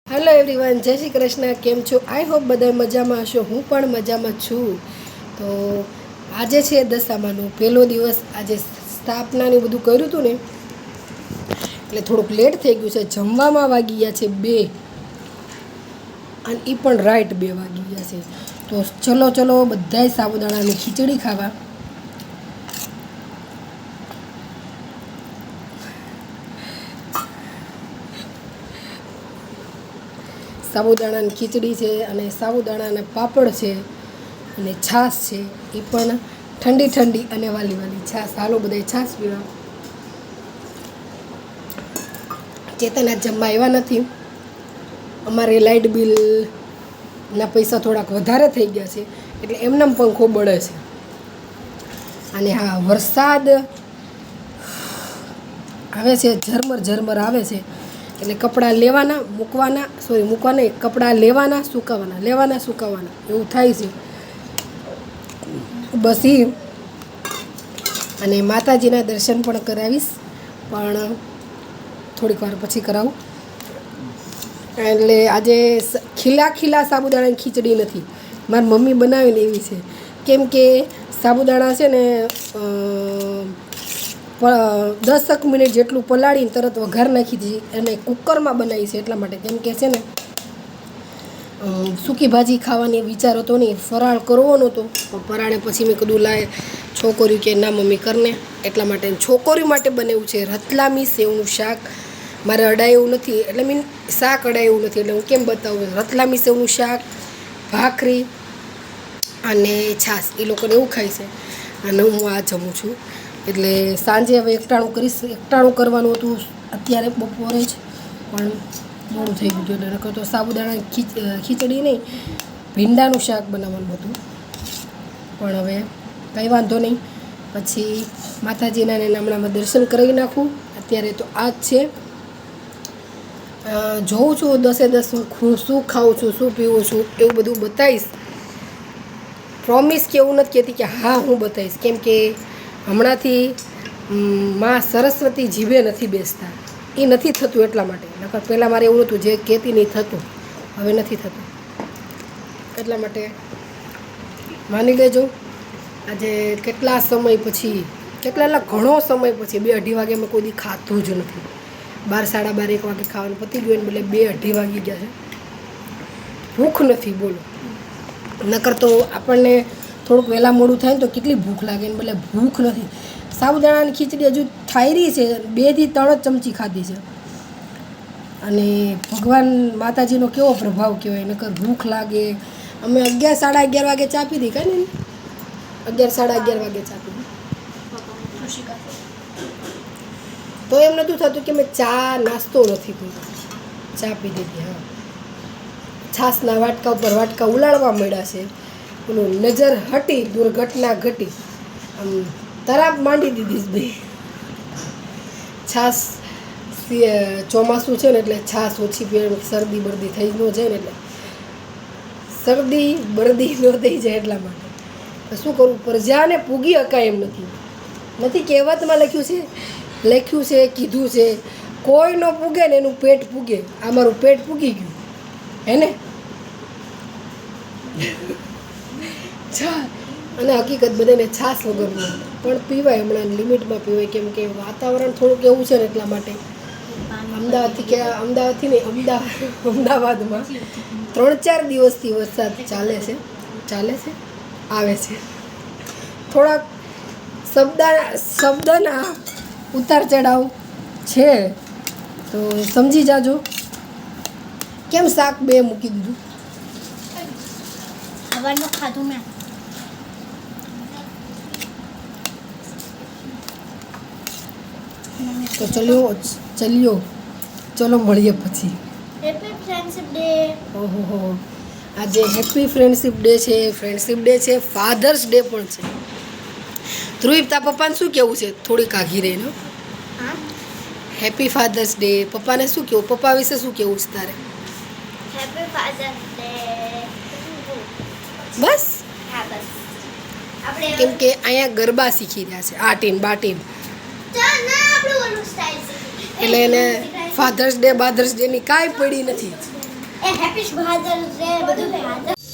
Hello everyone, જય શ્રી કૃષ્ણ. કેમ છો? આઈ હોપ બધા મજામાં હશો. હું પણ મજામાં છું. તો આજે છે દશામાનો પહેલો દિવસ. આજે સ્થાપનાને બધું કર્યું હતું ને એટલે થોડુંક લેટ થઈ ગયું છે. જમવામાં વાગી ગયા છે 2 અને એ પણ રાઈટ 2 વાગી ગયા છે. તો ચલો બધાય સાબુદાણાની ખીચડી ખાવા. સાબુદાણાની ખીચડી છે અને સાબુદાણાના પાપડ છે અને છાશ છે. એ પણ ઠંડી ઠંડી અને વાલી વાલી છાશ. હાલો બધાય છાશ પીવા. ચેતન આજ જમવા આવ્યા નથી. અમારે લાઇટ બિલના પૈસા થોડાક વધારે થઈ ગયા છે એટલે એમનેમ પંખો બળે છે. અને હા, વરસાદ આવે છે, ઝરમર આવે છે એટલે કપડાં લેવાના મૂકવાના, મૂકવાના કપડાં લેવાના સુકાવાના એવું થાય છે. બસ એ. અને માતાજીના દર્શન પણ કરાવીશ, પણ થોડીક વાર પછી કરાવું. એટલે આજે ખીલા સાબુદાણાની ખીચડી નથી, મારી મમ્મી બનાવીને એવી છે. કેમ કે સાબુદાણા છે ને 10 મિનિટ જેટલું પલાળીને તરત વઘાર નાખી દીધી અને કુકરમાં બનાવી છે એટલા માટે. કેમ કે છે ને સૂકી ભાજી ખાવાની વિચાર હતો નહીં, ફરાળ કરવો નહોતો. પણ ફરાળે પછી મેં કીધું લાય છોકરીઓ કે ના મમ્મી કરને, એટલા માટે છોકરીઓ માટે બનાવ્યું છે રતલામી સેવનું શાક. મારે અડાયું નથી એટલે શાક અડાયું નથી એટલે હું કેમ બતાવું. રતલામી સેવનું શાક, ભાખરી અને છાશ. એ લોકોને એવું ખાય છે અને હું આ જમું છું. એટલે સાંજે હવે એકટાણું કરીશ. એકટાણું કરવાનું હતું અત્યારે બપોરે જ, પણ મોડું થઈ ગયું એટલે નકર તો સાબુદાણા ખીચડી નહીં, ભીંડાનું શાક બનાવવાનું હતું. પણ હવે કંઈ વાંધો નહીં, પછી માતાજીના ને હમણાં દર્શન કરી નાખું. અત્યારે તો આ જ છે. જોઉં છું 10 શું ખાઉં છું, શું પીવું છું, એવું બધું બતાવીશ. પ્રોમિસ કે એવું નથી કહેતી કે હા હું બતાવીશ. કેમ કે હમણાંથી માં સરસ્વતી જીભે નથી બેસતા. એ નથી થતું એટલા માટે. નકર પહેલાં મારે એવું હતું, જે કહેતી નહીં થતું, હવે નથી થતું. એટલા માટે માની લેજો. આજે કેટલા સમય પછી, ઘણો સમય પછી 2-2:30 વાગે મેં કોઈ દી ખાતું જ નથી. 12, 12:30, 1 વાગે ખાવાનું પતી ગયું ને બદલે 2-2:30 વાગી ગયા છે. ભૂખ નથી, બોલો. નકર તો આપણને થોડુંક વહેલા મોડું થાય ને તો કેટલી ભૂખ લાગે ને, બદલે ભૂખ નથી. સાબુદાણાની ખીચડી હજુ થાયરી છે, 2 થી 3 ચમચી ખાધી છે. અને ભગવાન માતાજીનો કેવો પ્રભાવ કહેવાય. નકર ભૂખ લાગે. અમે 11, 11:30 વાગે ચા પીધી. કાંઈ નહીં, 11, 11:30 વાગે ચા પીધી. તો એમ નહોતું થતું કે મેં ચા નાસ્તો નથી પીધો, ચા પી દીધી. હા, છાશના વાટકા ઉપર વાટકા ઉલાળવા મળ્યા છે. પેલું નજર હટી, દુર્ઘટના ઘટી, આમ તરાપ માંડી દીધી ભાઈ. છાશ ચોમાસું છે ને એટલે છાશ ઓછી પીવાની, શરદી બરદી થઈ ન જાય ને, એટલે શરદી બરદી ન થઈ જાય એટલા માટે. તો શું કરવું, પ્રજાને પૂગી અકાય એમ નથી. કહેવતમાં લખ્યું છે, કીધું છે, કોઈ ન પૂગે ને એનું પેટ પૂગે. આ મારું પેટ પૂગી ગયું હે ને. અને હકીકત બધાને છાશ વગરનું પણ પીવાય, હમણાં લિમિટમાં પીવાય. કેમ કે વાતાવરણ થોડુંક એવું છે ને એટલા માટે. અમદાવાદમાં 3-4 દિવસથી વરસાદ ચાલે છે, આવે છે. થોડાક શબ્દના ઉતાર ચઢાવ છે તો સમજી જાજો. કેમ શાક 2 મૂકી દીધું? સવારનું ખાધું મેં. તો ચલો મળીએ પછી. Happy friendship day. ઓહો, આજે હેપી ફ્રેન્ડશિપ ડે છે. ફ્રેન્ડશિપ ડે છે, ફાધર્સ ડે પણ છે. ધ્રુવ, તા પપ્પાને શું કહેવું છે? થોડીક આઘી રહીને. Happy Father's Day. પપ્પાને શું કહેવું? પપ્પા વિશે શું કહેવું છે તારે? Happy Father's Day. બસ. હા, બસ. આપણે કેમ કે અહીંયા ગરબા શીખી રહ્યા છે, આટીન બાટીન. એટલે એને ફાધર્સ ડે ની કાંઈ પડી નથી. એ હેપી ફાધર્સ ડે બધું ફાધર